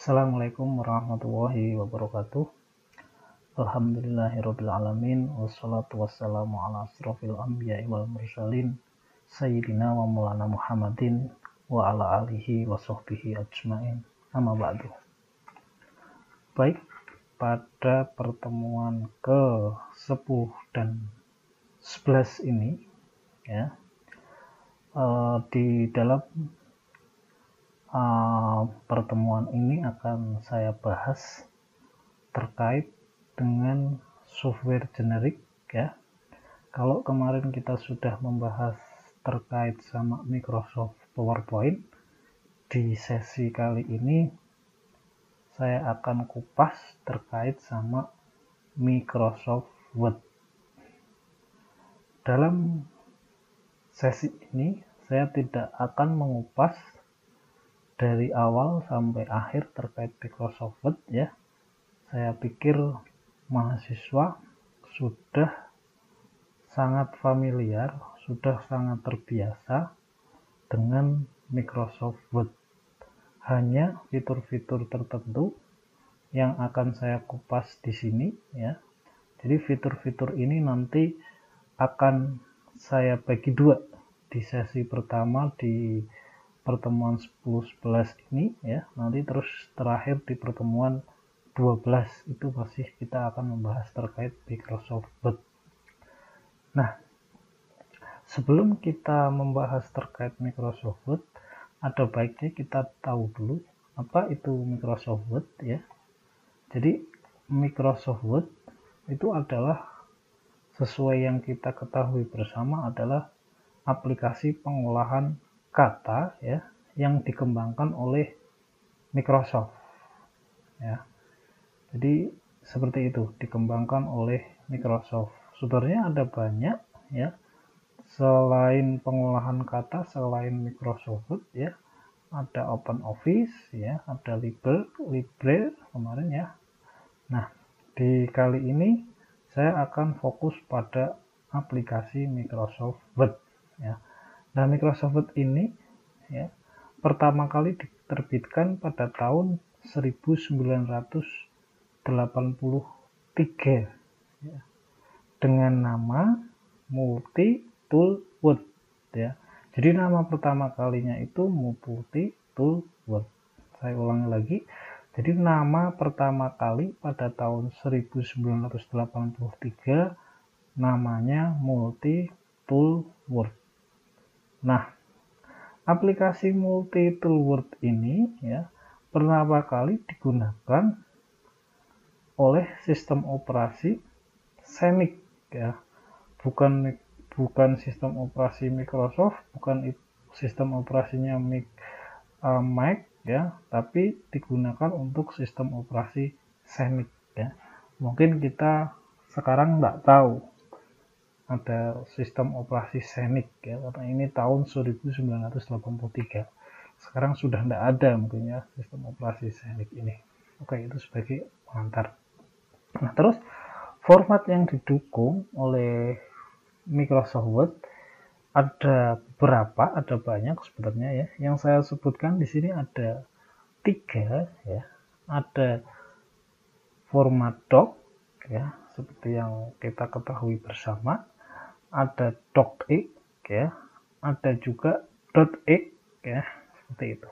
Assalamualaikum warahmatullahi wabarakatuh. Alhamdulillahirabbil alamin wassalatu wassalamu ala asrofil anbiya'i wal mursalin sayyidina wa maulana Muhammadin wa ala alihi wa sahbihi ajmain. Amma ba'du. Baik, pada pertemuan ke-10 dan 11 ini ya, di dalam pertemuan ini akan saya bahas terkait dengan software generik ya. Kalau kemarin kita sudah membahas terkait sama Microsoft PowerPoint, di sesi kali ini saya akan kupas terkait sama Microsoft Word. Dalam sesi ini saya tidak akan mengupas dari awal sampai akhir terkait Microsoft Word ya. Saya pikir mahasiswa sudah sangat familiar, sudah sangat terbiasa dengan Microsoft Word. Hanya fitur-fitur tertentu yang akan saya kupas di sini ya. Jadi fitur-fitur ini nanti akan saya bagi dua di sesi pertama di pertemuan 10-11 ini ya, nanti terus terakhir di pertemuan 12 itu masih kita akan membahas terkait Microsoft Word. Nah, sebelum kita membahas terkait Microsoft Word, ada baiknya kita tahu dulu apa itu Microsoft Word ya. Jadi Microsoft Word itu adalah, sesuai yang kita ketahui bersama, adalah aplikasi pengolahan kata ya yang dikembangkan oleh Microsoft ya. Jadi seperti itu, dikembangkan oleh Microsoft. Sebenarnya ada banyak ya, selain pengolahan kata, selain Microsoft Word ya, ada OpenOffice ya, ada Libre kemarin ya. Nah, di kali ini saya akan fokus pada aplikasi Microsoft Word ya. Nah, Microsoft Word ini ya pertama kali diterbitkan pada tahun 1983 ya, dengan nama Multi Tool Word ya. Jadi nama pertama kalinya itu Multi Tool Word. Saya ulangi lagi. Jadi nama pertama kali pada tahun 1983 namanya Multi Tool Word. Nah, aplikasi Multi Tool Word ini ya pertama kali digunakan oleh sistem operasi Xenix ya. Bukan sistem operasi Microsoft, bukan sistem operasinya Mac ya, tapi digunakan untuk sistem operasi Xenix ya. Mungkin kita sekarang nggak tahu ada sistem operasi Xenix ya, karena ini tahun 1983. Sekarang sudah tidak ada mungkin ya sistem operasi Xenix ini. Oke, itu sebagai pengantar. Nah, terus format yang didukung oleh Microsoft Word ada berapa? Ada banyak sebenarnya ya. Yang saya sebutkan di sini ada 3 ya. Ada format doc ya, seperti yang kita ketahui bersama. Ada docx ya, ada juga .x ya, seperti itu.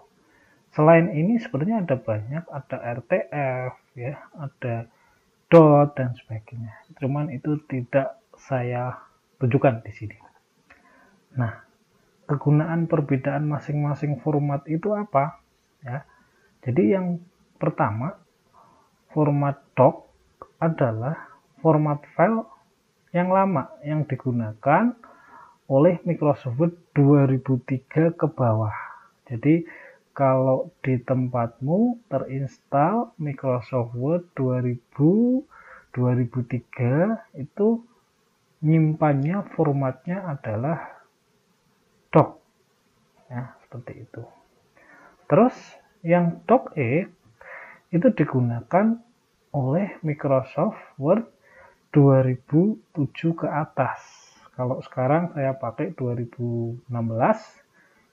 Selain ini sebenarnya ada banyak, ada RTF ya, ada dot dan sebagainya. Cuman itu tidak saya tunjukkan di sini. Nah, kegunaan perbedaan masing-masing format itu apa ya? Jadi yang pertama, format doc adalah format file yang lama yang digunakan oleh Microsoft Word 2003 ke bawah. Jadi kalau di tempatmu terinstall Microsoft Word 2003 itu nyimpannya formatnya adalah doc ya, seperti itu. Terus yang docx itu digunakan oleh Microsoft Word 2007 ke atas. Kalau sekarang saya pakai 2016,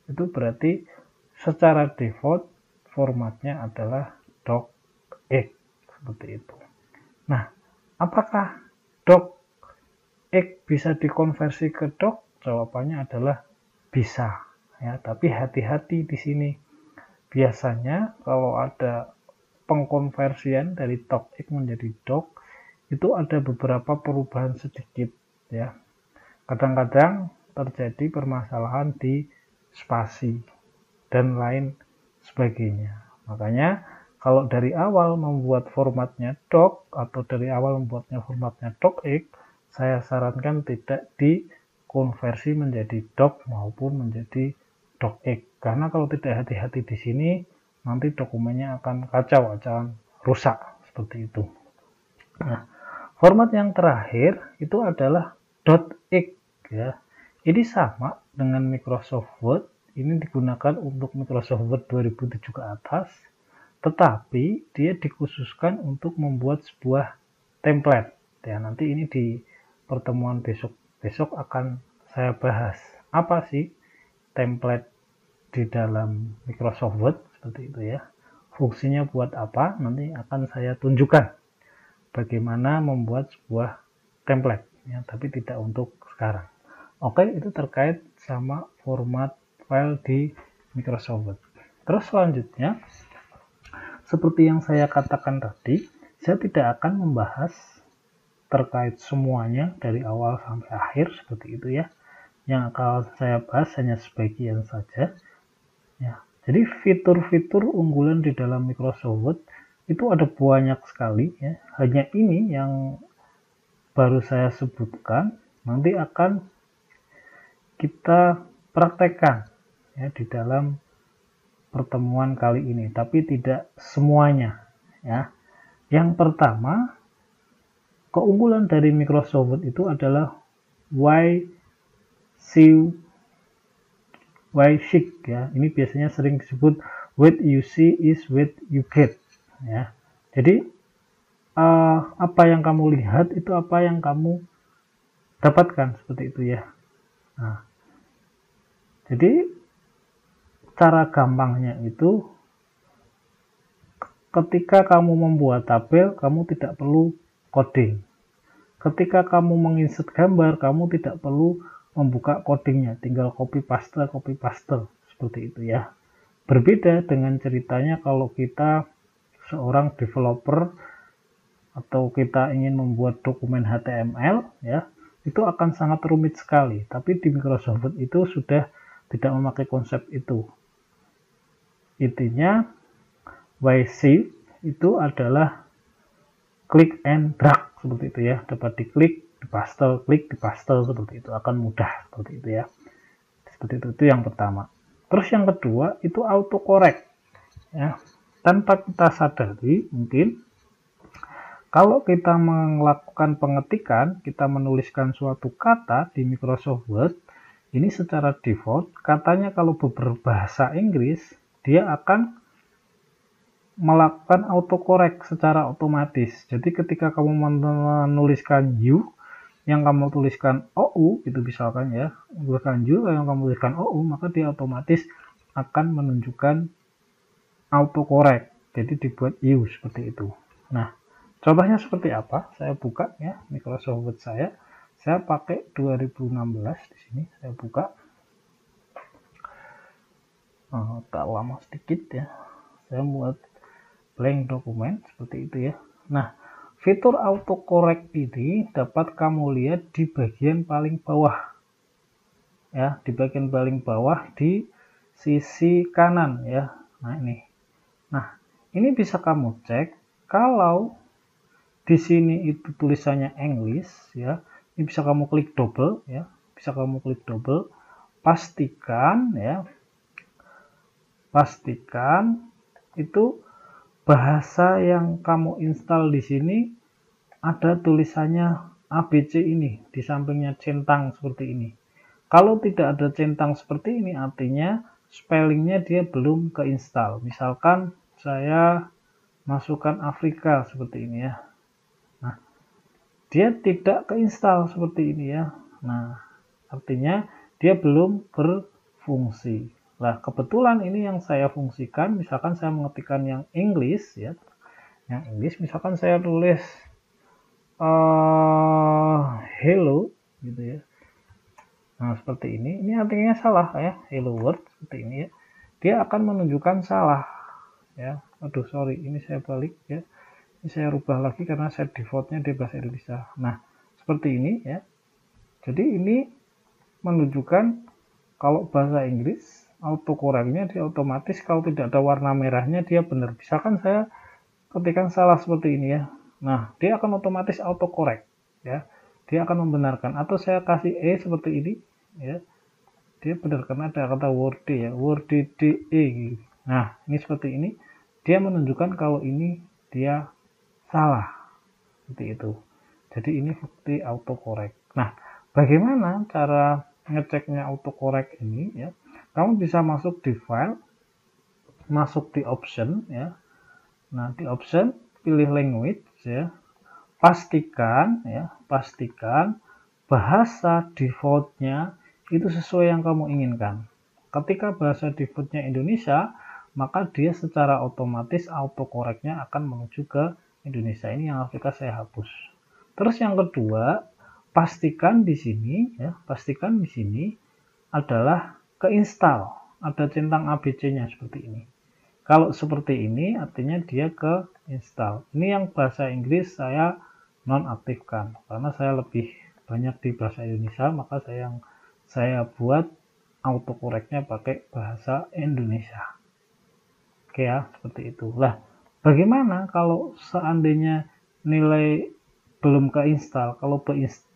itu berarti secara default formatnya adalah docx seperti itu. Nah, apakah docx bisa dikonversi ke doc? Jawabannya adalah bisa, ya. Tapi hati-hati di sini. Biasanya kalau ada pengkonversian dari docx menjadi doc, itu ada beberapa perubahan sedikit, ya. Kadang-kadang terjadi permasalahan di spasi dan lain sebagainya. Makanya kalau dari awal membuat formatnya doc atau dari awal membuatnya formatnya docx, saya sarankan tidak dikonversi menjadi doc maupun menjadi docx. Karena kalau tidak hati-hati di sini, nanti dokumennya akan kacau, akan rusak seperti itu. Nah, format yang terakhir itu adalah .x, ya. Ini sama dengan Microsoft Word. Ini digunakan untuk Microsoft Word 2007 ke atas, tetapi dia dikhususkan untuk membuat sebuah template. Ya, nanti ini di pertemuan besok akan saya bahas. Apa sih template di dalam Microsoft Word seperti itu, ya. Fungsinya buat apa? Nanti akan saya tunjukkan bagaimana membuat sebuah template, ya, tapi tidak untuk sekarang. Oke, itu terkait sama format file di Microsoft Word. Terus selanjutnya, seperti yang saya katakan tadi, saya tidak akan membahas terkait semuanya dari awal sampai akhir seperti itu, ya. Yang akan saya bahas hanya sebagian saja, ya. Jadi fitur-fitur unggulan di dalam Microsoft Word itu ada banyak sekali, ya. Hanya ini yang baru saya sebutkan, nanti akan kita praktekkan, ya, di dalam pertemuan kali ini, tapi tidak semuanya, ya. Yang pertama, keunggulan dari Microsoft Word itu adalah Y-Shift, ya. Ini biasanya sering disebut what you see is what you get, ya. Jadi apa yang kamu lihat itu apa yang kamu dapatkan seperti itu, ya. Nah, jadi cara gampangnya itu ketika kamu membuat tabel, kamu tidak perlu coding. Ketika kamu menginsert gambar, kamu tidak perlu membuka codingnya, tinggal copy paste seperti itu, ya. Berbeda dengan ceritanya kalau kita seorang developer atau kita ingin membuat dokumen HTML, ya, itu akan sangat rumit sekali. Tapi di Microsoft Word itu sudah tidak memakai konsep itu. Intinya Y-Shift itu adalah klik and drag seperti itu, ya. Dapat diklik, dipaste, klik, dipaste seperti itu, akan mudah seperti itu, ya. Seperti itu yang pertama. Terus yang kedua itu autocorrect, ya. Tanpa kita sadari mungkin kalau kita melakukan pengetikan, kita menuliskan suatu kata di Microsoft Word, ini secara default katanya kalau berbahasa Inggris dia akan melakukan autocorrect secara otomatis. Jadi ketika kamu menuliskan you, yang kamu tuliskan OU, itu misalkan, ya, tuliskan you, yang kamu tuliskan OU, maka dia otomatis akan menunjukkan autocorrect. Jadi dibuat you seperti itu. Nah, contohnya seperti apa? Saya buka, ya, Microsoft Word saya pakai 2016 di sini. Saya buka. Tak lama sedikit, ya. Saya buat blank dokumen seperti itu, ya. Nah, fitur autocorrect ini dapat kamu lihat di bagian paling bawah, ya, di bagian paling bawah di sisi kanan, ya. Nah, ini. Nah, ini bisa kamu cek kalau di sini itu tulisannya English, ya. Ini bisa kamu klik double, ya. Bisa kamu klik double. Pastikan, ya. Pastikan itu bahasa yang kamu install di sini ada tulisannya ABC ini di sampingnya centang seperti ini. Kalau tidak ada centang seperti ini, artinya spellingnya dia belum keinstall. Misalkan saya masukkan Afrika seperti ini, ya. Nah, dia tidak keinstall seperti ini, ya. Nah, artinya dia belum berfungsi. Nah, kebetulan ini yang saya fungsikan, misalkan saya mengetikkan yang English ya. Yang English misalkan saya tulis hello gitu ya. Nah, seperti ini. Ini artinya salah ya, hello world seperti ini ya. Dia akan menunjukkan salah ya. Aduh, sorry, ini saya balik ya. Ini saya rubah lagi karena saya defaultnya di bahasa Indonesia. Nah, seperti ini ya. Jadi ini menunjukkan kalau bahasa Inggris autocorrectnya dia otomatis kalau tidak ada warna merahnya dia benar. Misalkan saya ketikkan salah seperti ini ya. Nah, dia akan otomatis autocorrect ya. Dia akan membenarkan, atau saya kasih seperti ini ya. Dia benar karena ada kata word ya, word de gitu. Nah, ini seperti ini. Dia menunjukkan kalau ini dia salah. Seperti itu. Jadi ini bukti autocorrect. Nah, bagaimana cara ngeceknya autocorrect ini ya? Kamu bisa masuk di file, masuk di option ya. Nah, di option pilih language ya. Pastikan bahasa defaultnya itu sesuai yang kamu inginkan. Ketika bahasa defaultnya Indonesia, maka dia secara otomatis autocorrectnya akan menuju ke Indonesia. Ini yang Afrika saya hapus. Terus yang kedua, pastikan di sini adalah keinstall. Ada centang ABC-nya seperti ini. Kalau seperti ini artinya dia ke install. Ini yang bahasa Inggris saya nonaktifkan karena saya lebih banyak di bahasa Indonesia, maka saya buat autocorrectnya pakai bahasa Indonesia. Oke ya, seperti itu. Lah, bagaimana kalau seandainya nilai belum keinstall? Kalau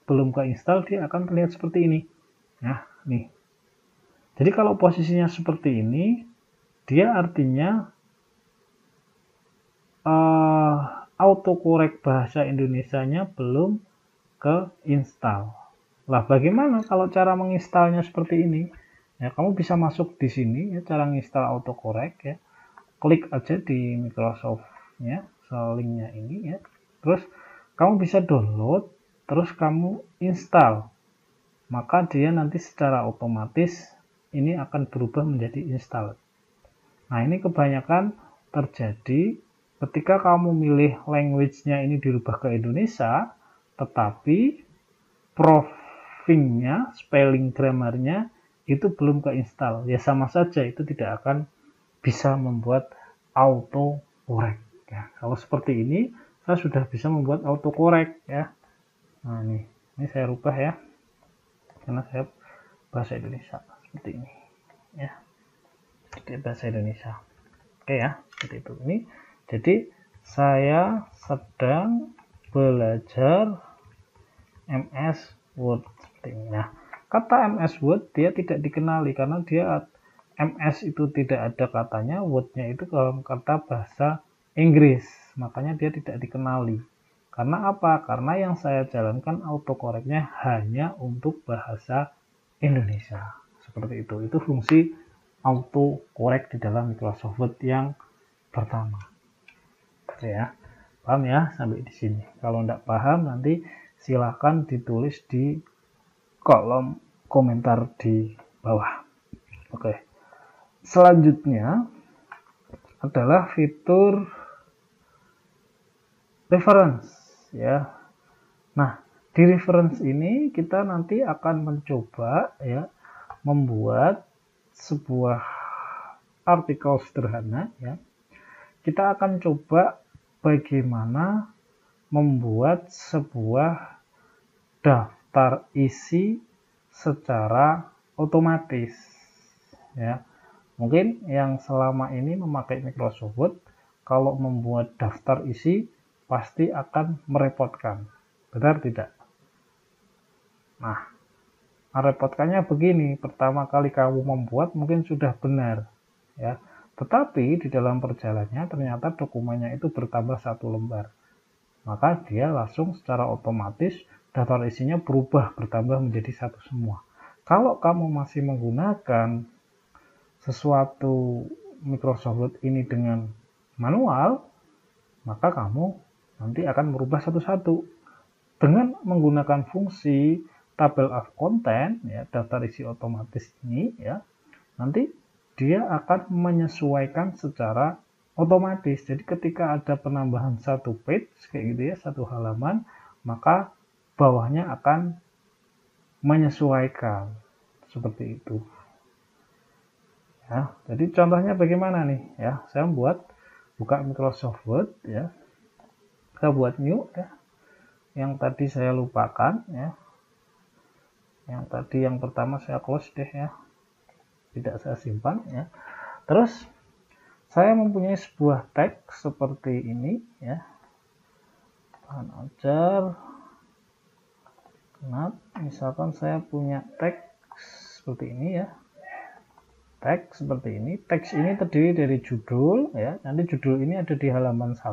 belum keinstall dia akan terlihat seperti ini. Nah, nih. Jadi kalau posisinya seperti ini, dia artinya autocorrect bahasa Indonesianya belum keinstall. Lah, bagaimana kalau cara menginstalnya seperti ini? Ya, kamu bisa masuk di sini ya, cara menginstal autocorrect ya. Klik aja di Microsoft-nya, linknya ini ya. Terus kamu bisa download, terus kamu install. Maka dia nanti secara otomatis ini akan berubah menjadi install. Nah, ini kebanyakan terjadi ketika kamu milih language-nya ini dirubah ke Indonesia, tetapi proofing-nya, spelling grammar-nya itu belum keinstall. Ya sama saja itu tidak akan bisa membuat autocorrect. Ya, kalau seperti ini, saya sudah bisa membuat autocorrect ya. Nah, ini saya rubah ya. Karena saya bahasa Indonesia seperti ini. Ya. Seperti bahasa Indonesia. Oke ya, seperti itu. Ini jadi saya sedang belajar MS Word seperti ini. Nah, kata MS Word dia tidak dikenali karena dia MS itu tidak ada katanya, Word-nya itu dalam kata bahasa Inggris. Makanya dia tidak dikenali. Karena apa? Karena yang saya jalankan autocorrectnya hanya untuk bahasa Indonesia. Seperti itu. Itu fungsi autocorrect di dalam Microsoft Word yang pertama. Oke ya. Paham ya sampai di sini. Kalau tidak paham nanti silahkan ditulis di kolom komentar di bawah. Oke. Selanjutnya adalah fitur reference ya. Nah, di reference ini kita nanti akan mencoba ya membuat sebuah artikel sederhana ya. Kita akan coba bagaimana membuat sebuah daftar isi secara otomatis ya. Mungkin yang selama ini memakai Microsoft Word kalau membuat daftar isi pasti akan merepotkan. Benar tidak? Nah, merepotkannya begini, pertama kali kamu membuat mungkin sudah benar ya. Tetapi di dalam perjalanannya ternyata dokumennya itu bertambah 1 lembar. Maka dia langsung secara otomatis daftar isinya berubah bertambah menjadi 1 semua. Kalau kamu masih menggunakan sesuatu Microsoft Word ini dengan manual, maka kamu nanti akan merubah satu-satu. Dengan menggunakan fungsi table of content ya, daftar isi otomatis ini ya, nanti dia akan menyesuaikan secara otomatis. Jadi ketika ada penambahan satu page kayak gitu ya, satu halaman, maka bawahnya akan menyesuaikan seperti itu. Ya, jadi contohnya bagaimana nih ya? Saya buka Microsoft Word ya. Saya buat new ya. Yang tadi saya lupakan ya. Yang tadi yang pertama saya close deh ya. Tidak saya simpan ya. Terus saya mempunyai sebuah teks seperti ini ya. Bahan ajar. Nah, misalkan saya punya teks seperti ini ya. Teks seperti ini. Teks ini terdiri dari judul ya. Nanti judul ini ada di halaman 1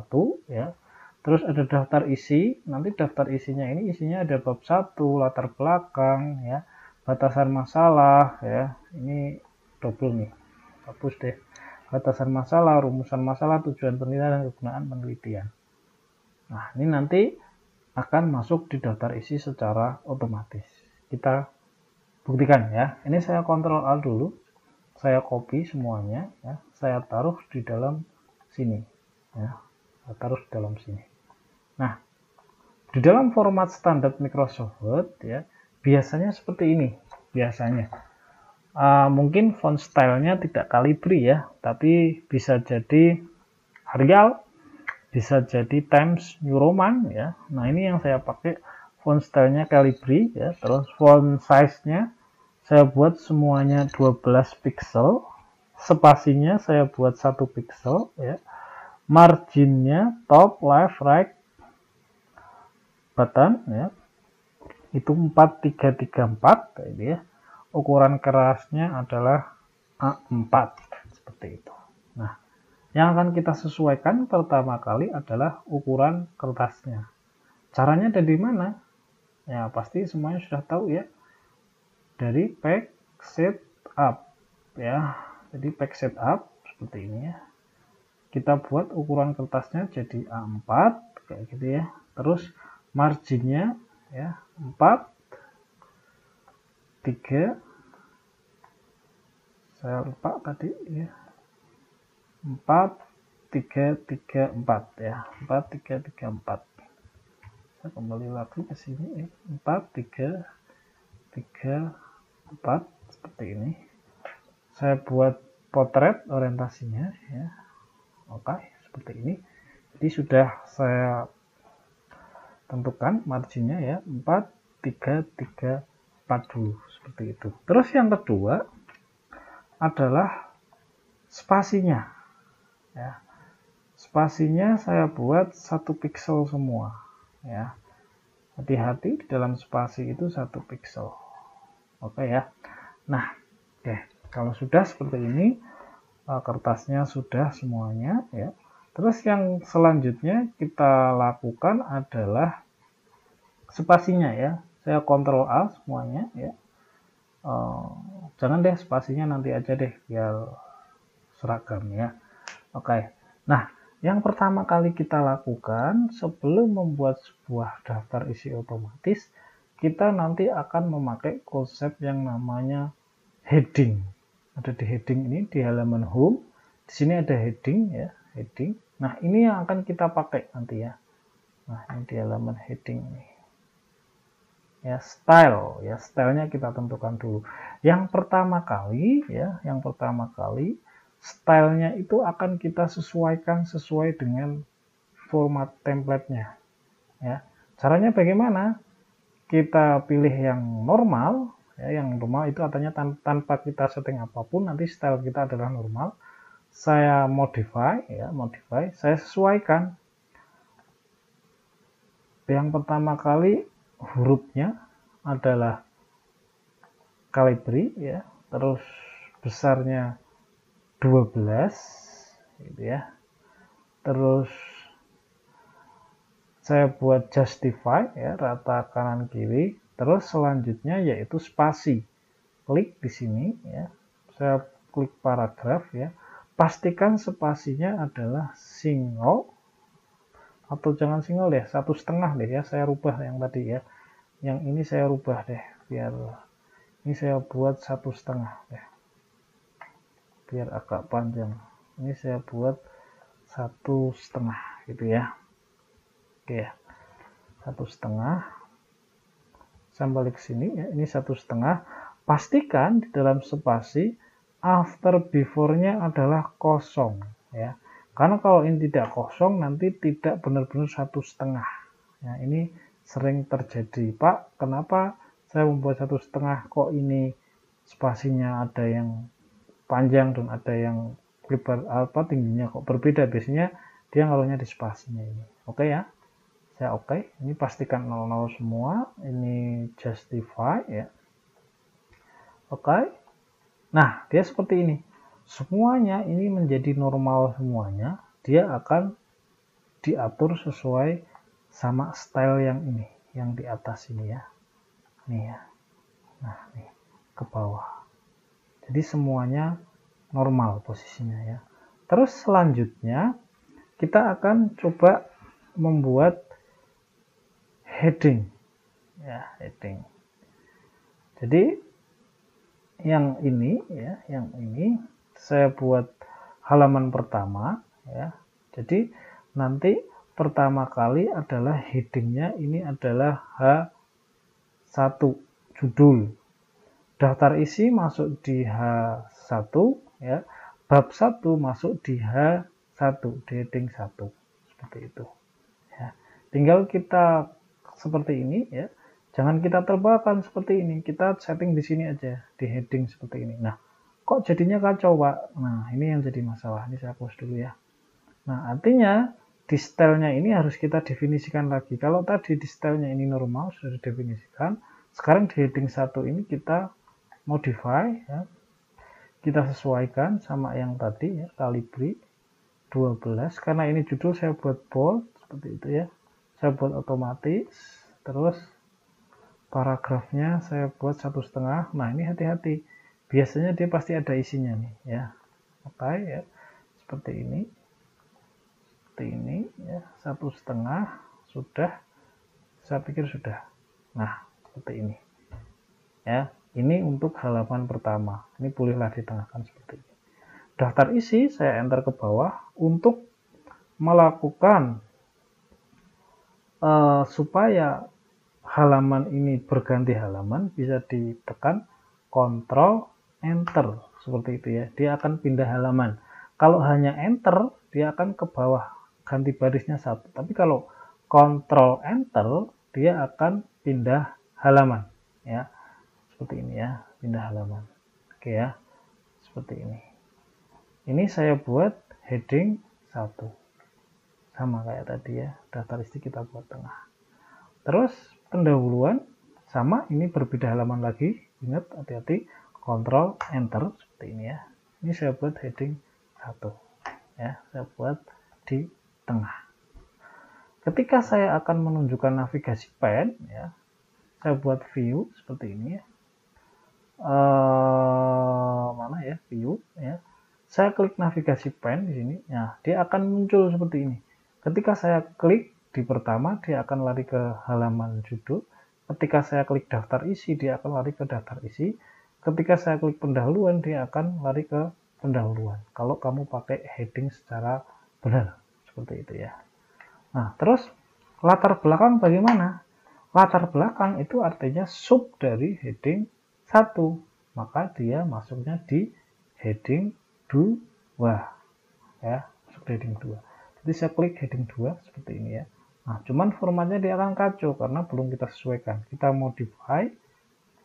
ya. Terus ada daftar isi. Nanti daftar isinya ini isinya ada bab 1, latar belakang ya, batasan masalah ya. Ini double nih. Hapus deh. Batasan masalah, rumusan masalah, tujuan penelitian dan kegunaan penelitian. Nah, ini nanti akan masuk di daftar isi secara otomatis. Kita buktikan ya. Ini saya Ctrl Alt dulu. Saya copy semuanya ya, saya taruh di dalam sini ya, saya taruh di dalam sini. Nah, di dalam format standar Microsoft Word ya, biasanya seperti ini biasanya. Mungkin font stylenya tidak Calibri ya, tapi bisa jadi Arial, bisa jadi Times New Roman ya. Nah, ini yang saya pakai font stylenya Calibri ya. Terus font size-nya saya buat semuanya 12 pixel, spasinya saya buat 1 pixel ya, marginnya top, left, right, button ya, itu 4334 kayak gitu ya. Ukuran kerasnya adalah A4 seperti itu. Nah, yang akan kita sesuaikan pertama kali adalah ukuran kertasnya. Caranya ada di mana? Ya, pasti semuanya sudah tahu ya. Dari pack setup ya. Jadi pack setup seperti ini ya. Kita buat ukuran kertasnya jadi A4 kayak gitu ya. Terus marginnya ya 4 3 saya lupa tadi ya. 4 3 3 4 ya. 4 3 3 4. Saya kembali lagi ke sini ya. 4 3 3 4 seperti ini. Saya buat potret orientasinya ya. Oke, seperti ini. Jadi sudah saya tentukan marginnya ya 4 3 3 4 dulu seperti itu. Terus yang kedua adalah spasinya ya. Spasinya saya buat 1 pixel semua ya. Hati-hati di dalam spasi itu 1 pixel. Oke ya. Nah, oke. Kalau sudah seperti ini, kertasnya sudah semuanya ya. Terus yang selanjutnya kita lakukan adalah spasinya ya. Saya Ctrl A semuanya ya. Jangan deh spasinya nanti aja deh biar seragam ya. Oke. Nah, yang pertama kali kita lakukan sebelum membuat sebuah daftar isi otomatis, kita nanti akan memakai konsep yang namanya heading. Ada di heading ini di halaman home. Di sini ada heading ya, heading. Nah, ini yang akan kita pakai nanti ya. Nah, ini di halaman heading ini. Ya, style ya, stylenya kita tentukan dulu. Yang pertama kali ya, stylenya itu akan kita sesuaikan sesuai dengan format template-nya ya. Caranya bagaimana? Kita pilih yang normal ya, yang normal itu artinya tanpa kita setting apapun, nanti style kita adalah normal. Saya modify ya, saya sesuaikan. Yang pertama kali hurufnya adalah Calibri ya, terus besarnya 12 gitu ya. Terus saya buat justify ya, rata kanan kiri. Terus selanjutnya yaitu spasi. Klik di sini ya. Saya klik paragraf ya. Pastikan spasinya adalah single atau jangan single deh, 1,5 deh ya. Saya rubah yang tadi ya. Yang ini saya rubah deh biar ini saya buat 1,5 deh. biar agak panjang. Ini saya buat 1,5 gitu ya. Oke ya, 1,5. Saya balik ke sini ya, ini 1,5. Pastikan di dalam spasi after before-nya adalah kosong ya. Karena kalau ini tidak kosong nanti tidak benar-benar 1,5. Ya, ini sering terjadi. Pak, kenapa saya membuat 1,5 kok ini spasinya ada yang panjang dan ada yang lebar tingginya kok berbeda? Biasanya dia ngaruhnya di spasinya ini. Oke ya. Saya oke. Ini pastikan 00 semua. Ini justify ya. Oke. Nah, dia seperti ini. Semuanya ini menjadi normal semuanya. Dia akan diatur sesuai sama style yang ini, yang di atas ini ya. Nih ya. Nah, nih ke bawah. Jadi semuanya normal posisinya ya. Terus selanjutnya kita akan coba membuat heading ya, heading. Jadi yang ini ya, yang ini saya buat halaman pertama ya. Jadi nanti pertama kali adalah headingnya ini adalah H1 judul. Daftar isi masuk di H1 ya. Bab 1 masuk di H1, di heading 1. Seperti itu. Ya. Tinggal kita seperti ini ya. Jangan kita terbahkan seperti ini. Kita setting di sini aja, di heading seperti ini. Nah, kok jadinya kacau, Pak? Nah, ini yang jadi masalah. Ini saya hapus dulu ya. Nah, artinya di stylenya ini harus kita definisikan lagi. Kalau tadi di stylenya ini normal, sudah didefinisikan. Sekarang di heading 1 ini kita modify ya. Kita sesuaikan sama yang tadi ya, Calibri 12. Karena ini judul saya buat bold seperti itu ya. Saya buat otomatis. Terus paragrafnya saya buat 1,5. Nah, ini hati-hati. Biasanya dia pasti ada isinya nih ya. Oke ya. Seperti ini. Seperti ini ya. 1,5 sudah. Saya pikir sudah. Nah, seperti ini. Ya, ini untuk halaman pertama. Ini bolehlah ditengahkan seperti ini. Daftar isi saya enter ke bawah untuk melakukan supaya halaman ini berganti halaman, bisa ditekan Ctrl Enter seperti itu ya. Dia akan pindah halaman. Kalau hanya Enter, dia akan ke bawah ganti barisnya 1. Tapi kalau Ctrl Enter, dia akan pindah halaman ya. Seperti ini ya, pindah halaman. Oke ya. Seperti ini. Ini saya buat heading 1. Sama kayak tadi ya, daftar isi kita buat tengah. Terus pendahuluan sama, ini berbeda halaman lagi. Ingat, hati-hati, Ctrl Enter seperti ini ya. Ini saya buat heading 1 ya, saya buat di tengah. Ketika saya akan menunjukkan navigasi pen ya, saya buat view seperti ini ya. Mana ya, view ya. Saya klik navigasi pen di sini. Nah, dia akan muncul seperti ini. Ketika saya klik di pertama, dia akan lari ke halaman judul. Ketika saya klik daftar isi, dia akan lari ke daftar isi. Ketika saya klik pendahuluan, dia akan lari ke pendahuluan. Kalau kamu pakai heading secara benar, seperti itu ya. Nah, terus latar belakang bagaimana? Latar belakang itu artinya sub dari heading 1. Maka dia masuknya di heading 2. Ya, masuk heading 2. Jadi saya klik heading 2 seperti ini ya. Nah, cuman formatnya dia akan kacau karena belum kita sesuaikan. Kita modify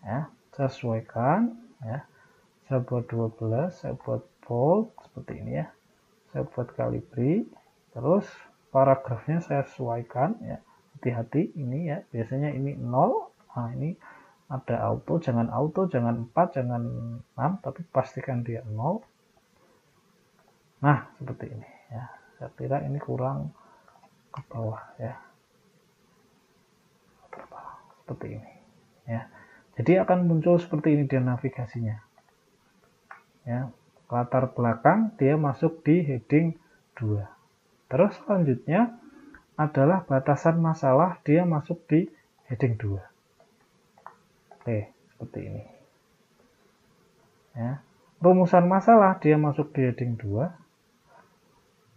ya, saya sesuaikan ya. Saya buat 12, saya buat bold seperti ini ya. Saya buat Calibri. Terus paragrafnya saya sesuaikan ya. Hati-hati ini ya. Biasanya ini 0. Nah, ini ada auto, jangan 4, jangan 6, tapi pastikan dia 0. Nah, seperti ini ya. Saya kira ini kurang ke bawah ya. Seperti ini ya. Jadi akan muncul seperti ini dia navigasinya. Ya, latar belakang dia masuk di heading 2. Terus selanjutnya adalah batasan masalah, dia masuk di heading 2. Oke, seperti ini. Ya. rumusan masalah dia masuk di heading 2,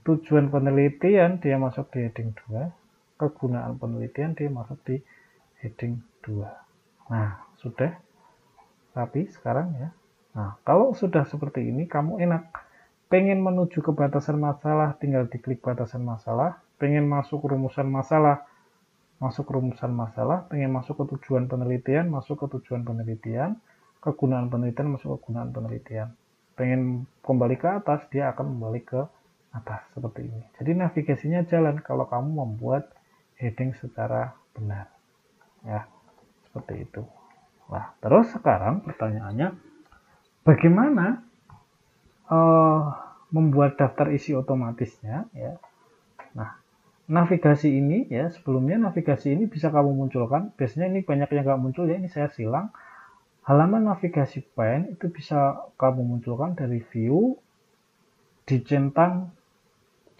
tujuan penelitian dia masuk di heading 2, kegunaan penelitian dia masuk di heading 2. Nah, sudah rapi sekarang ya. Nah, kalau sudah seperti ini, kamu enak. Pengen menuju ke batasan masalah, tinggal diklik batasan masalah. Pengen masuk rumusan masalah, masuk rumusan masalah. Pengen masuk ke tujuan penelitian, masuk ke tujuan penelitian. Kegunaan penelitian, masuk kegunaan penelitian. Pengen kembali ke atas, dia akan kembali ke atas seperti ini. Jadi navigasinya jalan kalau kamu membuat heading secara benar. Ya, seperti itu. Nah, terus sekarang pertanyaannya, bagaimana membuat daftar isi otomatisnya? Ya. Nah, navigasi ini ya, sebelumnya navigasi ini bisa kamu munculkan. Biasanya ini banyak yang nggak muncul ya, ini saya silang. Halaman navigasi pen itu bisa kamu munculkan dari view, dicentang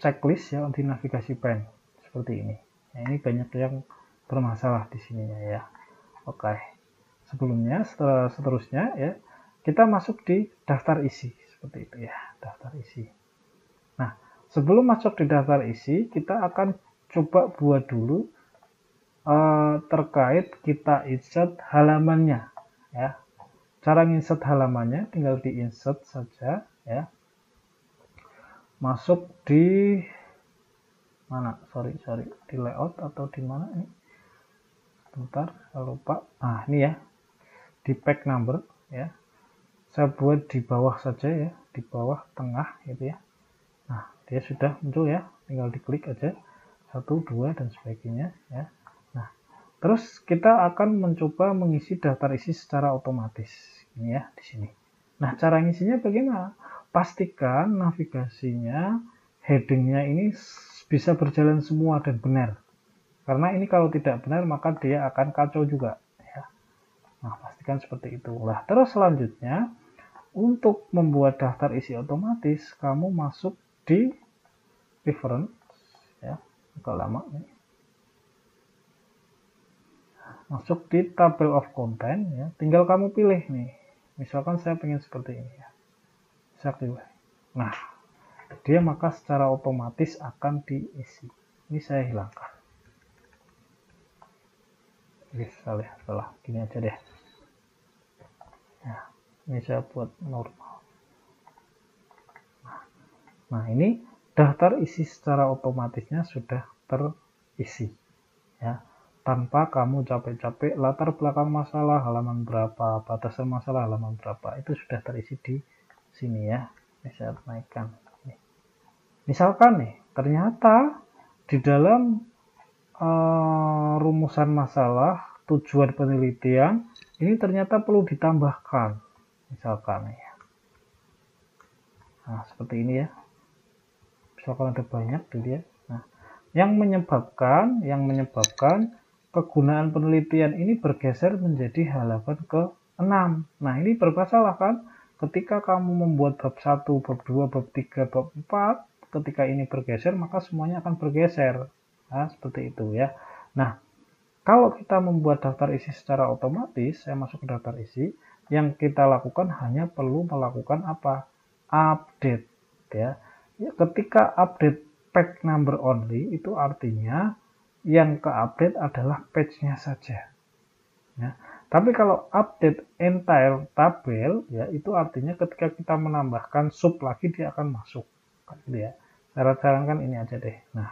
checklist ya di navigasi pen seperti ini. Nah, ini banyak yang bermasalah di sininya ya. Oke. Sebelumnya, seterusnya ya, kita masuk di daftar isi seperti itu ya, daftar isi. Nah, sebelum masuk di daftar isi, kita akan coba buat dulu terkait kita insert halamannya ya. Cara insert halamannya tinggal di insert saja ya. Masuk di mana? Sorry, di layout atau di mana ini? Bentar, saya lupa. Nah, ini ya. Di pack number ya, saya buat di bawah saja ya, di bawah tengah gitu ya. Nah, dia sudah muncul ya, tinggal diklik aja 1, 2 dan sebagainya ya. Nah, terus kita akan mencoba mengisi daftar isi secara otomatis ini ya di sini. Nah, cara ngisinya bagaimana? Pastikan navigasinya, headingnya ini bisa berjalan semua dan benar, karena ini kalau tidak benar maka dia akan kacau juga. Nah, pastikan seperti itu. Nah, terus selanjutnya, untuk membuat daftar isi otomatis, kamu masuk di reference, ya, agak lama nih. Masuk di table of content, ya, tinggal kamu pilih nih. Misalkan saya pengen seperti ini, ya. Saya pilih. Nah, dia maka secara otomatis akan diisi. Ini saya hilangkan. Bisa setelah gini aja deh. Nah, ini saya buat normal. Nah, ini daftar isi secara otomatisnya sudah terisi ya, tanpa kamu capek-capek latar belakang masalah halaman berapa, batasan masalah halaman berapa, itu sudah terisi di sini ya. Ini saya naikkan. Misalkan nih, ternyata di dalam rumusan masalah tujuan penelitian ini ternyata perlu ditambahkan, misalkan ya. Nah, seperti ini ya. Misalkan ada banyak gitu ya. Nah, yang menyebabkan kegunaan penelitian ini bergeser menjadi halaman ke-6. Nah, ini bermasalah kan? Ketika kamu membuat bab 1, bab 2, bab 3, bab 4, ketika ini bergeser maka semuanya akan bergeser. Nah, seperti itu ya. Nah, kalau kita membuat daftar isi secara otomatis, saya masuk ke daftar isi, yang kita lakukan hanya perlu melakukan apa? Update ya. Ketika update page number only, itu artinya yang ke-update adalah page-nya saja. Ya. Tapi kalau update entire tabel, ya itu artinya ketika kita menambahkan sub lagi dia akan masuk. Gitu ya. Saya sarankan ini aja deh. Nah,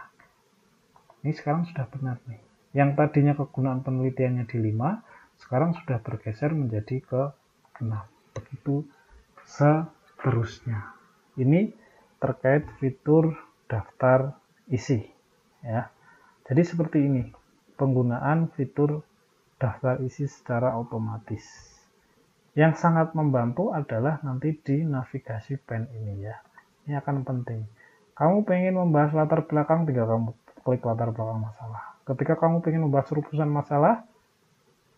ini sekarang sudah benar nih. Yang tadinya kegunaan penelitiannya di 5, sekarang sudah bergeser menjadi ke 6. Begitu seterusnya. Ini terkait fitur daftar isi ya. Jadi seperti ini penggunaan fitur daftar isi secara otomatis. Yang sangat membantu adalah nanti di navigasi pen ini ya. Ini akan penting. Kamu pengen membahas latar belakang, tinggal kamu klik latar belakang masalah. Ketika kamu pengen membahas rumusan masalah,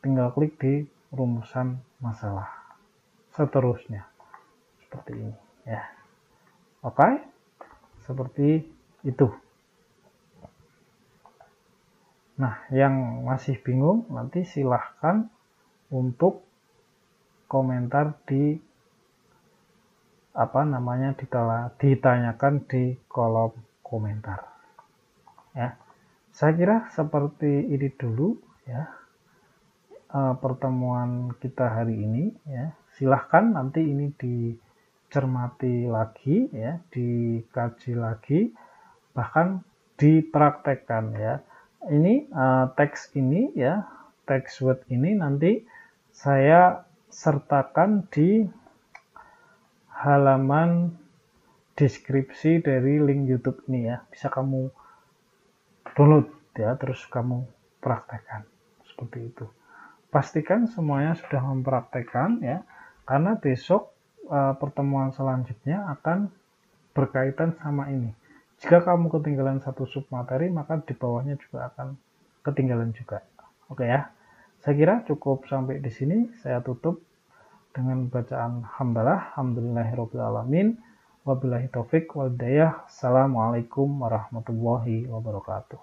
tinggal klik di rumusan masalah. Seterusnya. Seperti ini ya. Oke? Seperti itu. Nah, yang masih bingung nanti silahkan untuk komentar di ditanyakan di kolom komentar. Ya, saya kira seperti ini dulu ya pertemuan kita hari ini ya. Silahkan nanti ini dicermati lagi ya, dikaji lagi, bahkan dipraktekkan ya. Ini teks ini ya, teks word ini nanti saya sertakan di halaman deskripsi dari link YouTube ini ya. Bisa kamu download ya, terus kamu praktekkan seperti itu. Pastikan semuanya sudah mempraktekkan ya, karena besok pertemuan selanjutnya akan berkaitan sama ini. Jika kamu ketinggalan satu sub materi, maka di bawahnya juga akan ketinggalan juga. Oke ya, saya kira cukup sampai di sini. Saya tutup dengan bacaan hamdalah, alhamdulillahirabbil alamin. Wabillahi taufik wal hidayah. Assalamualaikum warahmatullahi wabarakatuh.